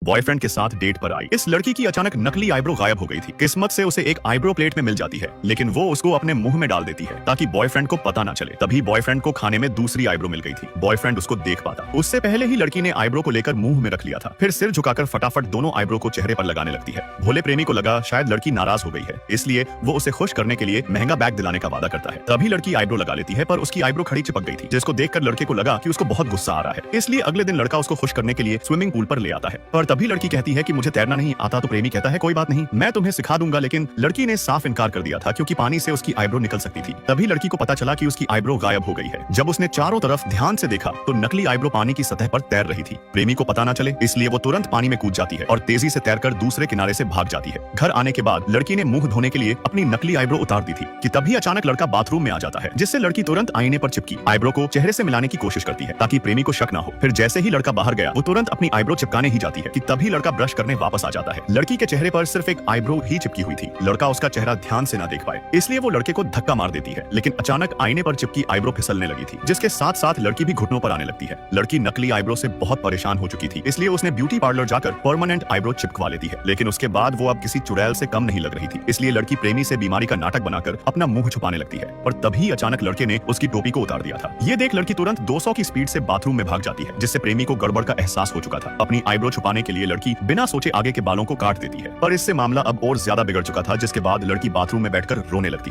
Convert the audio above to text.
Boyfriend के साथ date पर आई। इस लड़की की अचानक नकली आईब्रो गायब हो गई थी। किस्मत से उसे एक आईब्रो प्लेट में मिल जाती है, लेकिन वो उसको अपने मुंह में डाल देती है ताकि बॉयफ्रेंड को पता ना चले। तभी बॉयफ्रेंड को खाने में दूसरी आईब्रो मिल गई थी। बॉयफ्रेंड उसको देख पाता। उससे पहले ही लड़की ने आईब्रो को लेकर मुंह में रख लिया था। फिर सिर झुकाकर फटाफट दोनों आईब्रो को चेहरे पर लगाने लगती है। भोले प्रेमी को लगा शायद लड़की नाराज हो गई है, इसलिए वो उसे खुश करने के लिए महंगा बैग दिलाने का वादा करता है। तभी लड़की आईब्रो लगा लेती है, पर उसकी आईब्रो खड़ी चिपक गई थी, जिसको देखकर लड़के को लगा कि उसको बहुत गुस्सा आ रहा है। इसलिए अगले दिन लड़का उसको खुश करने के लिए स्विमिंग पूल पर ले आता है। पर तभी लड़की कहती है कि मुझे तैरना नहीं आता, तो प्रेमी कहता है कोई बात नहीं, मैं तुम्हें सिखा दूंगा। लेकिन लड़की ने साफ इनकार कर दिया था, क्योंकि पानी से उसकी आईब्रो निकल सकती थी। तभी लड़की को पता चला कि उसकी आईब्रो गायब हो गई है। जब उसने चारों तरफ ध्यान से देखा तो नकली आईब्रो पानी की सतह पर तैर रही थी। प्रेमी को पता ना चले, इसलिए वो तुरंत पानी में कूद जाती है और तेजी से तैरकर दूसरे किनारे से भाग जाती है। घर आने के बाद लड़की ने मुंह धोने के लिए अपनी नकली आईब्रो उतार दी थी कि तभी अचानक लड़का बाथरूम में आ जाता है, जिससे लड़की तुरंत आईने पर चिपकी आईब्रो को चेहरे से मिलाने की कोशिश करती है ताकि प्रेमी को शक ना हो। फिर जैसे ही लड़का बाहर गया, वो तुरंत अपनी आईब्रो चिपकाने ही जाती है कि तभी लड़का ब्रश करने वापस आ जाता है। लड़की के चेहरे पर सिर्फ एक आईब्रो ही चिपकी हुई थी। लड़का उसका चेहरा ध्यान से ना देख पाए, इसलिए वो लड़के को धक्का मार देती है। लेकिन अचानक आईने पर चिपकी आईब्रो फिसलने लगी थी, जिसके साथ साथ लड़की भी घुटनों पर आने लगती है। लड़की नकली आईब्रो से बहुत परेशान हो चुकी थी, इसलिए उसने ब्यूटी पार्लर जाकर परमानेंट आईब्रो चिपकवा लेती है। लेकिन उसके बाद वो अब किसी चुड़ैल से कम नहीं लग रही थी, इसलिए लड़की प्रेमी से बीमारी का नाटक बनाकर अपना मुंह छुपाने लगती है। और तभी अचानक लड़के ने उसकी टोपी को उतार दिया था। ये देख लड़की तुरंत 200 की स्पीड से बाथरूम में भाग जाती है, जिससे प्रेमी को गड़बड़ का एहसास हो चुका था। अपनी आईब्रो छुपाने के लिए लड़की बिना सोचे आगे के बालों को काट देती है, पर इससे मामला अब और ज्यादा बिगड़ चुका था, जिसके बाद लड़की बाथरूम में बैठकर रोने लगती है।